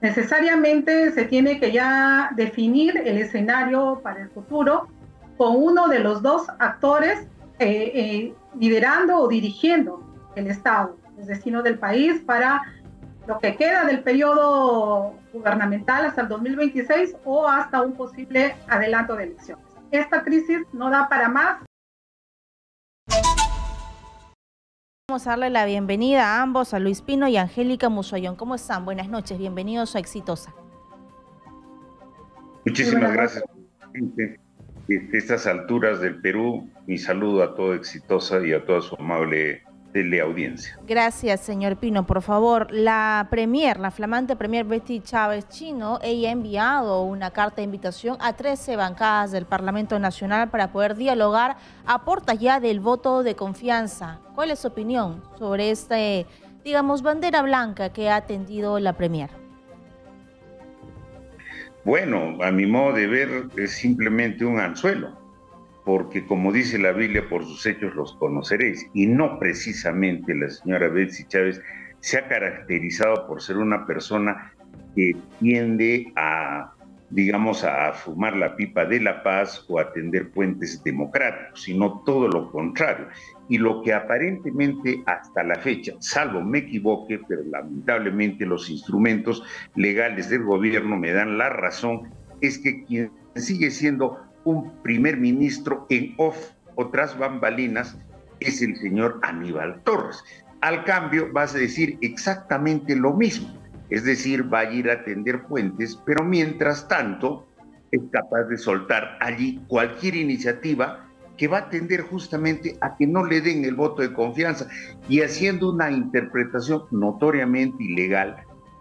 Necesariamente se tiene que ya definir el escenario para el futuro con uno de los dos actores liderando o dirigiendo el Estado, el destino del país para lo que queda del periodo gubernamental hasta el 2026 o hasta un posible adelanto de elecciones. Esta crisis no da para más. Vamos a darle la bienvenida a ambos, a Luis Pino y Angélica Mozoyón. ¿Cómo están? Buenas noches, bienvenidos a Exitosa. Muchísimas gracias. Desde estas alturas del Perú, mi saludo a todo Exitosa y a toda su amable teleaudiencia. Gracias, señor Pino. Por favor, la flamante premier Betty Chávez Chino, ella ha enviado una carta de invitación a 13 bancadas del Parlamento Nacional para poder dialogar a puertas ya del voto de confianza. ¿Cuál es su opinión sobre este, digamos, bandera blanca que ha tendido la premier? Bueno, a mi modo de ver, es simplemente un anzuelo, porque como dice la Biblia, por sus hechos los conoceréis, y no precisamente la señora Betsy Chávez se ha caracterizado por ser una persona que tiende a, digamos, a fumar la pipa de la paz o a tender puentes democráticos, sino todo lo contrario. Y lo que aparentemente hasta la fecha, salvo me equivoque, pero lamentablemente los instrumentos legales del gobierno me dan la razón, es que quien sigue siendo un primer ministro en off o tras bambalinas es el señor Aníbal Torres. Al cambio vas a decir exactamente lo mismo, es decir, va a ir a tender puentes, pero mientras tanto es capaz de soltar allí cualquier iniciativa que va a tender justamente a que no le den el voto de confianza y haciendo una interpretación notoriamente ilegal,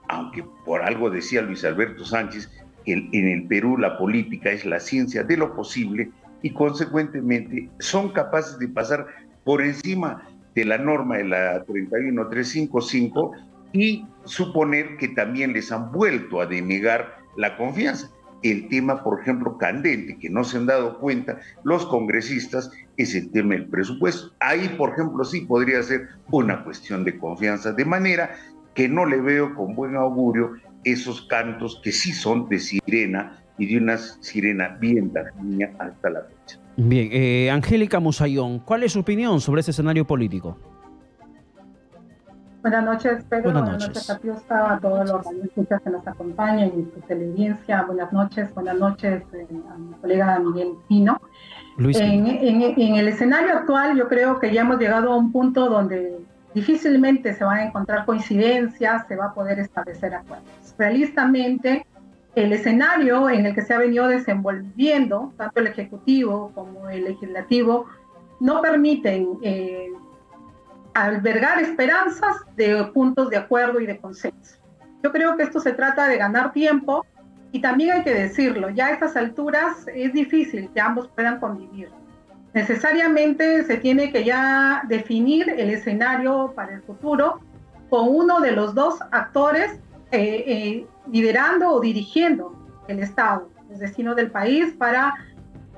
aunque por algo decía Luis Alberto Sánchez, en el Perú la política es la ciencia de lo posible y consecuentemente son capaces de pasar por encima de la norma de la 31355 y suponer que también les han vuelto a denegar la confianza. El tema, por ejemplo, candente, que no se han dado cuenta los congresistas, es el tema del presupuesto. Ahí, por ejemplo, sí podría ser una cuestión de confianza, de manera que no le veo con buen augurio esos cantos que sí son de sirena y de una sirena bien tacaña hasta la fecha. Bien, Angélica Mozoyón, ¿cuál es su opinión sobre ese escenario político? Buenas noches, Pedro. Buenas noches, Catiusca, a todos los radioescuchas que nos acompañan y su televidencia. Buenas noches a mi colega Miguel Pino. En el escenario actual yo creo que ya hemos llegado a un punto donde difícilmente se van a encontrar coincidencias, se va a poder establecer acuerdos. Realistamente, el escenario en el que se ha venido desenvolviendo, tanto el Ejecutivo como el Legislativo, no permiten albergar esperanzas de puntos de acuerdo y de consenso. Yo creo que esto se trata de ganar tiempo y también hay que decirlo, ya a estas alturas es difícil que ambos puedan convivir. Necesariamente se tiene que ya definir el escenario para el futuro con uno de los dos actores liderando o dirigiendo el Estado, el destino del país para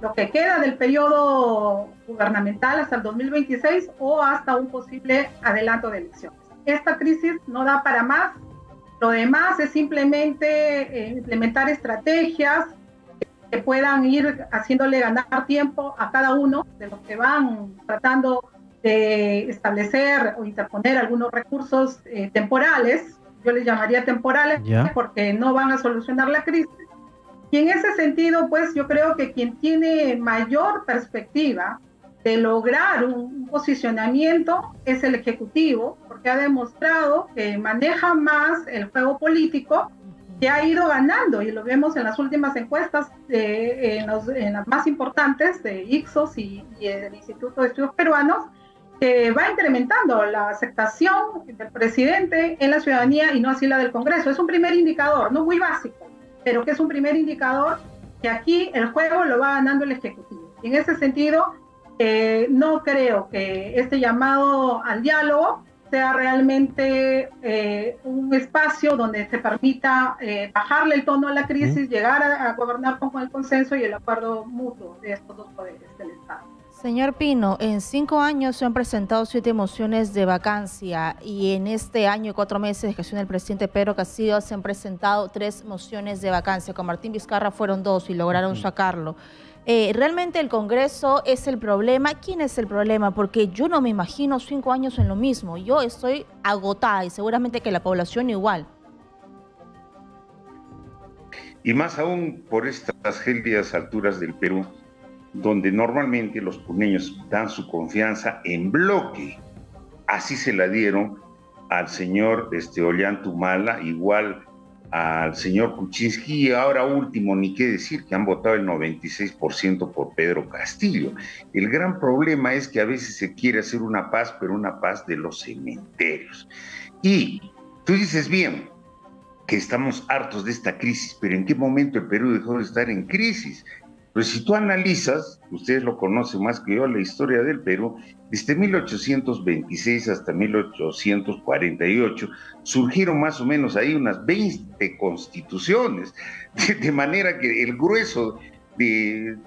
lo que queda del periodo gubernamental hasta el 2026 o hasta un posible adelanto de elecciones. Esta crisis no da para más, lo demás es simplemente implementar estrategias que puedan ir haciéndole ganar tiempo a cada uno de los que van tratando de establecer o interponer algunos recursos temporales, yo les llamaría temporales, porque no van a solucionar la crisis. Y en ese sentido, pues yo creo que quien tiene mayor perspectiva de lograr un posicionamiento es el Ejecutivo, porque ha demostrado que maneja más el juego político, que ha ido ganando, y lo vemos en las últimas encuestas, en las más importantes de Ipsos y del Instituto de Estudios Peruanos, que va incrementando la aceptación del presidente en la ciudadanía y no así la del Congreso. Es un primer indicador, no muy básico, pero que es un primer indicador que aquí el juego lo va ganando el Ejecutivo. Y en ese sentido, no creo que este llamado al diálogo sea realmente un espacio donde se permita bajarle el tono a la crisis, llegar a gobernar con el consenso y el acuerdo mutuo de estos dos poderes del Estado. Señor Pino, en 5 años se han presentado 7 mociones de vacancia y en este año y 4 meses de gestión del presidente Pedro Castillo se han presentado 3 mociones de vacancia. Con Martín Vizcarra fueron 2 y lograron sacarlo. ¿Realmente el Congreso es el problema? ¿Quién es el problema? Porque yo no me imagino 5 años en lo mismo. Yo estoy agotada y seguramente que la población igual. Y más aún por estas gélidas alturas del Perú, donde normalmente los puneños dan su confianza en bloque. Así se la dieron al señor Ollanta-Humala, igual al señor Kuczynski, y ahora último, ni qué decir, que han votado el 96% por Pedro Castillo. El gran problema es que a veces se quiere hacer una paz, pero una paz de los cementerios. Y tú dices bien, que estamos hartos de esta crisis, pero ¿en qué momento el Perú dejó de estar en crisis? Pues si tú analizas, ustedes lo conocen más que yo, la historia del Perú, desde 1826 hasta 1848, surgieron más o menos ahí unas 20 constituciones, de manera que el grueso de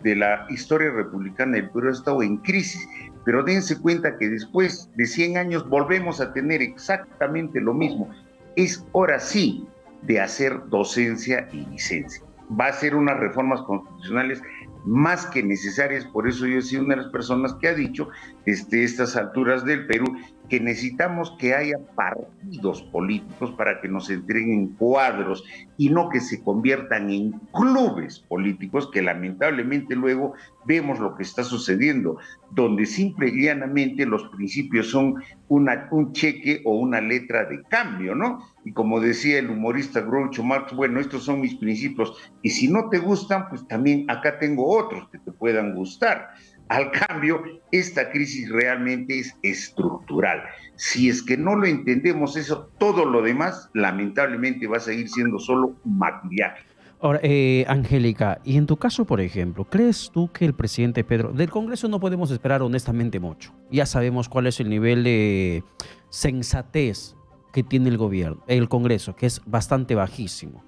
la historia republicana del Perú ha estado en crisis, pero dense cuenta que después de 100 años volvemos a tener exactamente lo mismo. Es hora sí de hacer docencia y licencia. Va a ser unas reformas constitucionales más que necesarias. Por eso yo he sido una de las personas que ha dicho desde estas alturas del Perú que necesitamos que haya partidos políticos para que nos entreguen cuadros y no que se conviertan en clubes políticos, que lamentablemente luego vemos lo que está sucediendo, donde simple y llanamente los principios son un cheque o una letra de cambio, ¿no? Y como decía el humorista Groucho Marx, bueno, estos son mis principios, y si no te gustan, pues también acá tengo otros que te puedan gustar. Al cambio, esta crisis realmente es estructural. Si es que no lo entendemos eso, todo lo demás lamentablemente va a seguir siendo solo maquillaje. Ahora, Angélica, y en tu caso, por ejemplo, ¿crees tú que el presidente Pedro... Del Congreso no podemos esperar honestamente mucho. Ya sabemos cuál es el nivel de sensatez que tiene el gobierno, el Congreso, que es bastante bajísimo.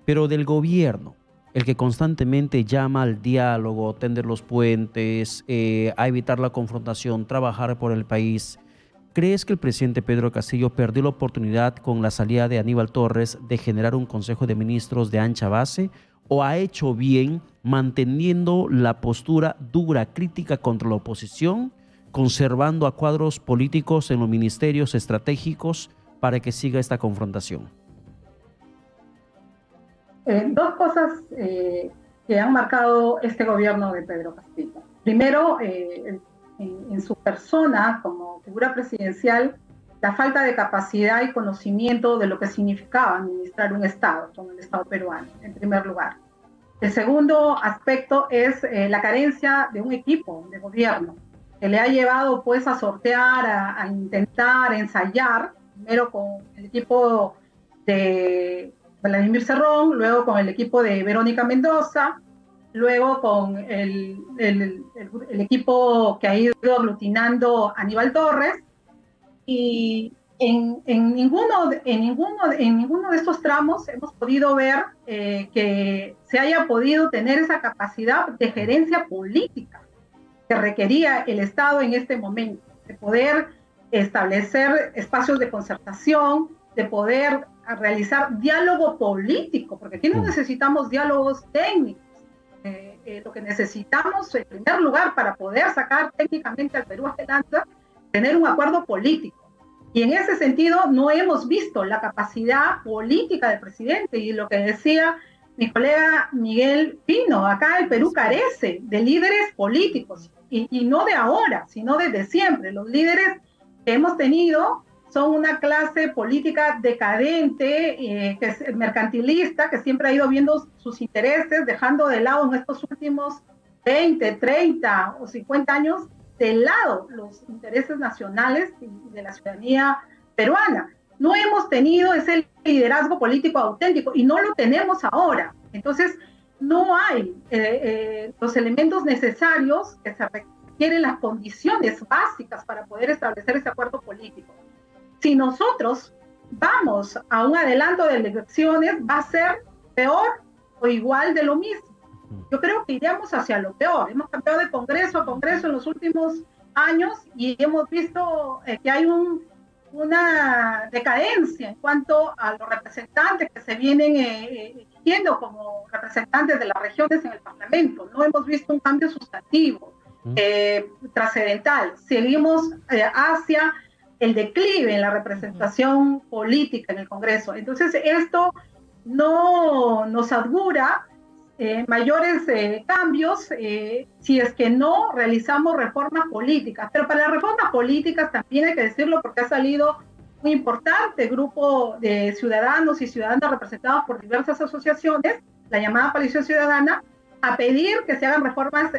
Pero del gobierno, el que constantemente llama al diálogo, tender los puentes, a evitar la confrontación, trabajar por el país, ¿crees que el presidente Pedro Castillo perdió la oportunidad con la salida de Aníbal Torres de generar un Consejo de Ministros de ancha base? ¿O ha hecho bien manteniendo la postura dura, crítica contra la oposición, conservando a cuadros políticos en los ministerios estratégicos para que siga esta confrontación? Dos cosas que han marcado este gobierno de Pedro Castillo. Primero, en su persona como figura presidencial, la falta de capacidad y conocimiento de lo que significaba administrar un Estado, como el Estado peruano, en primer lugar. El segundo aspecto es la carencia de un equipo de gobierno, que le ha llevado pues a sortear, a intentar, a ensayar, primero con el equipo de Vladimir Cerrón, luego con el equipo de Verónica Mendoza, luego con el equipo que ha ido aglutinando Aníbal Torres, y en ninguno de estos tramos hemos podido ver que se haya podido tener esa capacidad de gerencia política que requería el Estado en este momento, de poder establecer espacios de concertación, de poder realizar diálogo político, porque aquí no necesitamos diálogos técnicos. Lo que necesitamos, en primer lugar, para poder sacar técnicamente al Perú adelante, tener un acuerdo político. Y en ese sentido no hemos visto la capacidad política del presidente, y lo que decía mi colega Miguel Pino, acá el Perú carece de líderes políticos, y no de ahora, sino desde siempre. Los líderes que hemos tenido son una clase política decadente, que es mercantilista, que siempre ha ido viendo sus intereses, dejando de lado en estos últimos 20, 30 o 50 años de lado los intereses nacionales y de la ciudadanía peruana. No hemos tenido ese liderazgo político auténtico y no lo tenemos ahora. Entonces, no hay los elementos necesarios que se requieren, las condiciones básicas para poder establecer ese acuerdo político. Si nosotros vamos a un adelanto de elecciones, va a ser peor o igual de lo mismo. Yo creo que iríamos hacia lo peor. Hemos cambiado de congreso a congreso en los últimos años y hemos visto que hay una decadencia en cuanto a los representantes que se vienen eligiendo como representantes de las regiones en el Parlamento. No hemos visto un cambio sustantivo, trascendental. Seguimos hacia el declive en la representación política en el Congreso. Entonces, esto no nos augura mayores cambios si es que no realizamos reformas políticas. Pero para las reformas políticas también hay que decirlo, porque ha salido un importante grupo de ciudadanos y ciudadanas representados por diversas asociaciones, la llamada Coalición Ciudadana, a pedir que se hagan reformas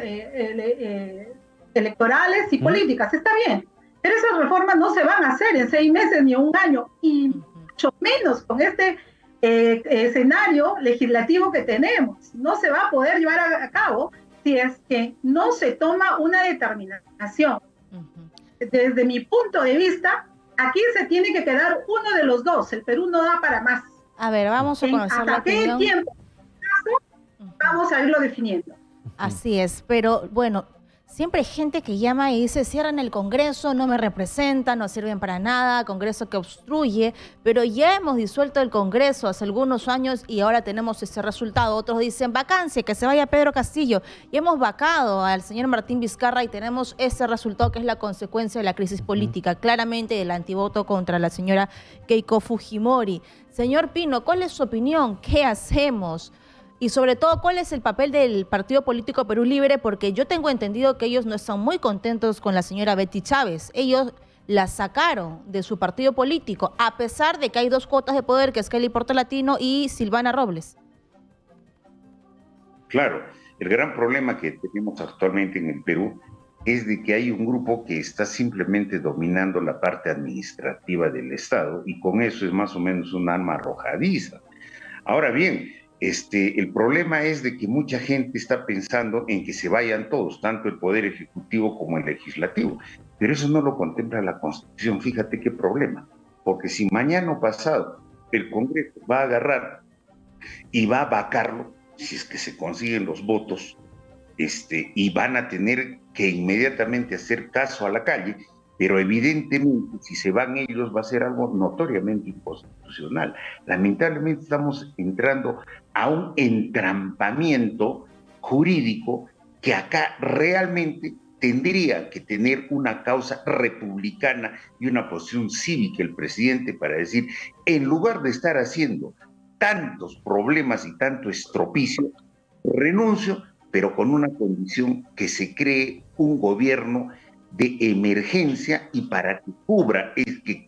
electorales y políticas. Está bien, pero esas reformas no se van a hacer en 6 meses ni en un año, y mucho menos con este escenario legislativo que tenemos. No se va a poder llevar a cabo si es que no se toma una determinación. Desde mi punto de vista, aquí se tiene que quedar uno de los dos. El Perú no da para más. A ver, vamos a conocer la opinión. ¿Hasta qué tiempo vamos a irlo definiendo? Así es, pero bueno, siempre hay gente que llama y dice: cierran el Congreso, no me representan, no sirven para nada, Congreso que obstruye, pero ya hemos disuelto el Congreso hace algunos años y ahora tenemos ese resultado. Otros dicen vacancia, que se vaya Pedro Castillo, y hemos vacado al señor Martín Vizcarra y tenemos ese resultado que es la consecuencia de la crisis política, claramente del antivoto contra la señora Keiko Fujimori. Señor Pino, ¿cuál es su opinión? ¿Qué hacemos? Y sobre todo, ¿cuál es el papel del Partido Político Perú Libre? Porque yo tengo entendido que ellos no están muy contentos con la señora Betty Chávez. Ellos la sacaron de su partido político, a pesar de que hay 2 cuotas de poder, que es Kelly Portolatino y Silvana Robles. Claro, el gran problema que tenemos actualmente en el Perú es de que hay un grupo que está simplemente dominando la parte administrativa del Estado, y con eso es más o menos un arma arrojadiza. Ahora bien, el problema es de que mucha gente está pensando en que se vayan todos, tanto el Poder Ejecutivo como el Legislativo, pero eso no lo contempla la Constitución. Fíjate qué problema, porque si mañana o pasado el Congreso va a agarrar y va a vacarlo, si es que se consiguen los votos, y van a tener que inmediatamente hacer caso a la calle, pero evidentemente si se van ellos va a ser algo notoriamente inconstitucional. Lamentablemente estamos entrando a un entrampamiento jurídico que acá realmente tendría que tener una causa republicana y una posición cívica el presidente para decir, en lugar de estar haciendo tantos problemas y tanto estropicio, renuncio, pero con una condición: que se cree un gobierno de emergencia y para que cubra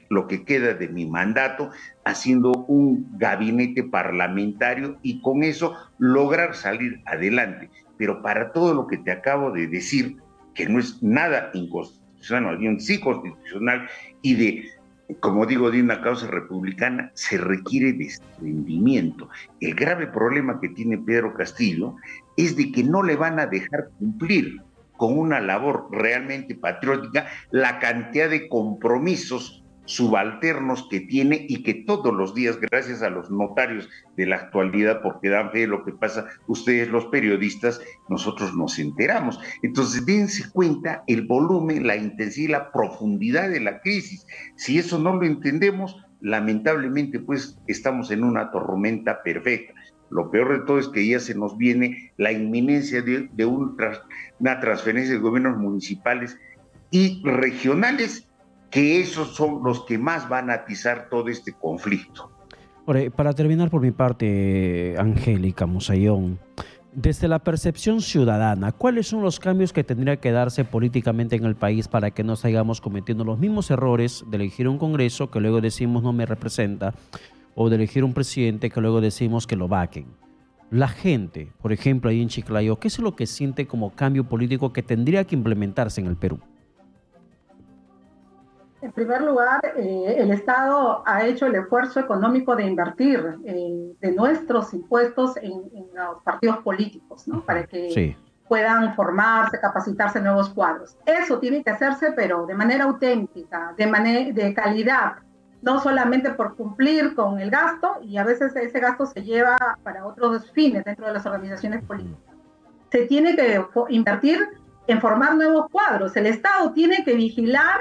lo que queda de mi mandato, haciendo un gabinete parlamentario y con eso lograr salir adelante. Pero para todo lo que te acabo de decir, que no es nada inconstitucional, más bien sí constitucional, y como digo, de una causa republicana, se requiere desprendimiento. El grave problema que tiene Pedro Castillo es de que no le van a dejar cumplir con una labor realmente patriótica la cantidad de compromisos subalternos que tiene, y que todos los días, gracias a los notarios de la actualidad, porque dan fe de lo que pasa, ustedes los periodistas, nosotros nos enteramos. Entonces dense cuenta el volumen, la intensidad y la profundidad de la crisis. Si eso no lo entendemos, lamentablemente pues estamos en una tormenta perfecta. Lo peor de todo es que ya se nos viene la inminencia de una transferencia de gobiernos municipales y regionales, que esos son los que más van a atizar todo este conflicto. Ahora, para terminar por mi parte, Angélica Musayón, desde la percepción ciudadana, ¿cuáles son los cambios que tendría que darse políticamente en el país para que no sigamos cometiendo los mismos errores de elegir un Congreso que luego decimos no me representa, o de elegir un presidente que luego decimos que lo vaquen? La gente, por ejemplo, ahí en Chiclayo, ¿qué es lo que siente como cambio político que tendría que implementarse en el Perú? En primer lugar, el Estado ha hecho el esfuerzo económico de invertir de nuestros impuestos en los partidos políticos, ¿no? Para que puedan formarse, capacitarse nuevos cuadros. Eso tiene que hacerse, pero de manera auténtica, de calidad, no solamente por cumplir con el gasto, y a veces ese gasto se lleva para otros fines dentro de las organizaciones políticas. se tiene que invertir en formar nuevos cuadros. El Estado tiene que vigilar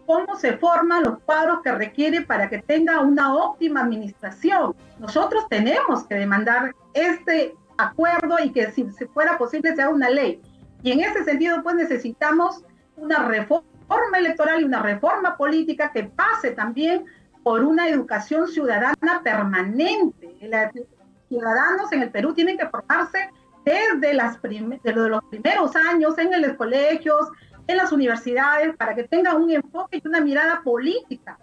cómo se forman los cuadros que requiere para que tenga una óptima administración. Nosotros tenemos que demandar este acuerdo y que si fuera posible sea una ley. Y en ese sentido, pues necesitamos una reforma electoral y una reforma política que pase también por una educación ciudadana permanente. Los ciudadanos en el Perú tienen que formarse desde los primeros años en los colegios, en las universidades, para que tengan un enfoque y una mirada política.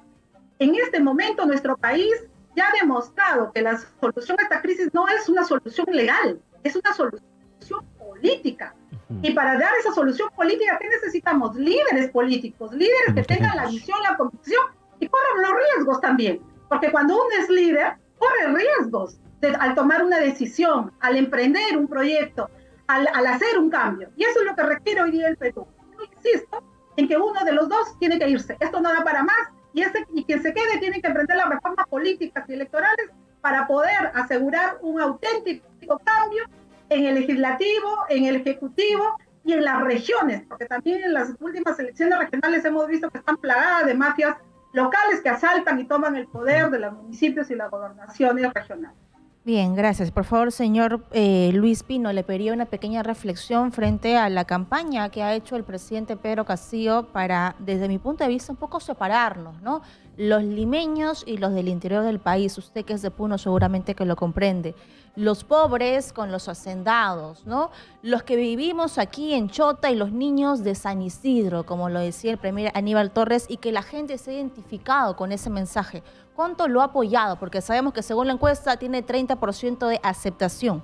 En este momento nuestro país ya ha demostrado que la solución a esta crisis no es una solución legal, es una solución política. Y para dar esa solución política, ¿qué necesitamos? Líderes políticos, líderes que tengan la visión, la convicción y corran los riesgos también. Porque cuando uno es líder, corre riesgos al tomar una decisión, al emprender un proyecto, al hacer un cambio. Y eso es lo que requiere hoy día el Perú. Yo insisto en que uno de los dos tiene que irse. Esto no da para más y quien se quede tiene que emprender las reformas políticas y electorales para poder asegurar un auténtico cambio en el legislativo, en el ejecutivo y en las regiones, porque también en las últimas elecciones regionales hemos visto que están plagadas de mafias locales que asaltan y toman el poder de los municipios y las gobernaciones regionales. Bien, gracias. Por favor, señor Luis Pino, le pediría una pequeña reflexión frente a la campaña que ha hecho el presidente Pedro Castillo para, desde mi punto de vista, un poco separarnos, ¿no? Los limeños y los del interior del país, usted que es de Puno seguramente que lo comprende. Los pobres con los hacendados, ¿no? Los que vivimos aquí en Chota y los niños de San Isidro, como lo decía el premier Aníbal Torres, y que la gente se ha identificado con ese mensaje. ¿Cuánto lo ha apoyado? Porque sabemos que según la encuesta tiene 30% de aceptación.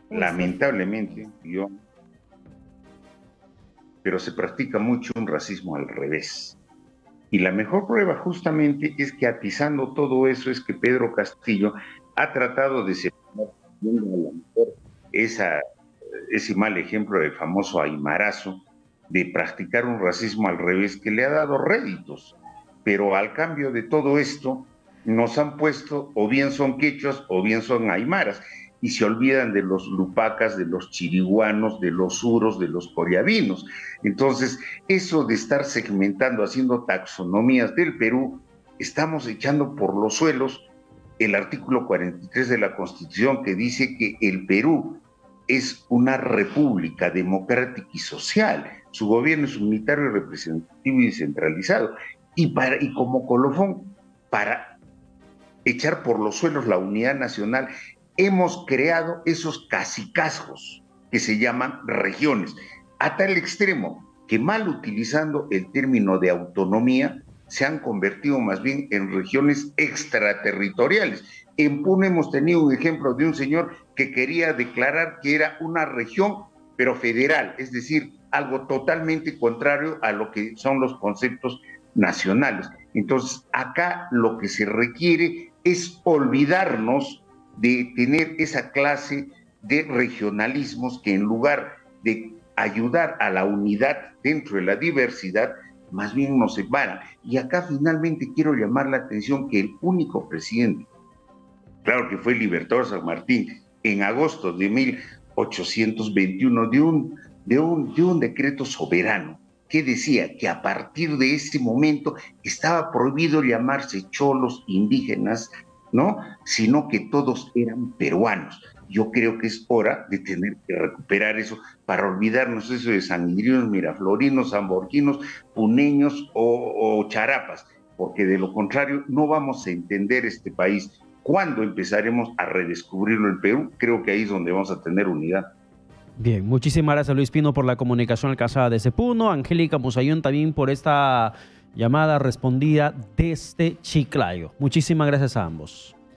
Lamentablemente, pero se practica mucho un racismo al revés. Y la mejor prueba justamente es que atizando todo eso es que Pedro Castillo ha tratado de separar ese mal ejemplo del famoso aymarazo, de practicar un racismo al revés que le ha dado réditos. Pero al cambio de todo esto, nos han puesto, o bien son quechuas, o bien son aymaras, y se olvidan de los lupacas, de los chiriguanos, de los suros, de los coriabinos. Entonces, eso de estar segmentando, haciendo taxonomías del Perú, estamos echando por los suelos el artículo 43 de la Constitución que dice que el Perú es una república democrática y social. Su gobierno es unitario, representativo y descentralizado. Y como colofón, para echar por los suelos la unidad nacional, hemos creado esos cacicazgos que se llaman regiones, a tal extremo que mal utilizando el término de autonomía, se han convertido más bien en regiones extraterritoriales. En Puno hemos tenido un ejemplo de un señor que quería declarar que era una región, pero federal, es decir, algo totalmente contrario a lo que son los conceptos nacionales. Entonces, acá lo que se requiere es olvidarnos de tener esa clase de regionalismos que en lugar de ayudar a la unidad dentro de la diversidad, más bien nos separan. Y acá finalmente quiero llamar la atención que el único presidente, claro que fue el Libertador San Martín, en agosto de 1821 de un decreto soberano que decía que a partir de ese momento estaba prohibido llamarse cholos, indígenas, ¿no? Sino que todos eran peruanos. Yo creo que es hora de tener que recuperar eso para olvidarnos eso de sanguirinos, miraflorinos, zamborquinos, puneños o charapas, porque de lo contrario no vamos a entender este país. ¿Cuándo empezaremos a redescubrirlo el Perú? Creo que ahí es donde vamos a tener unidad. Bien, muchísimas gracias Luis Pino por la comunicación alcanzada desde Puno, Angélica Musayón también por esta llamada respondida desde Chiclayo. Muchísimas gracias a ambos.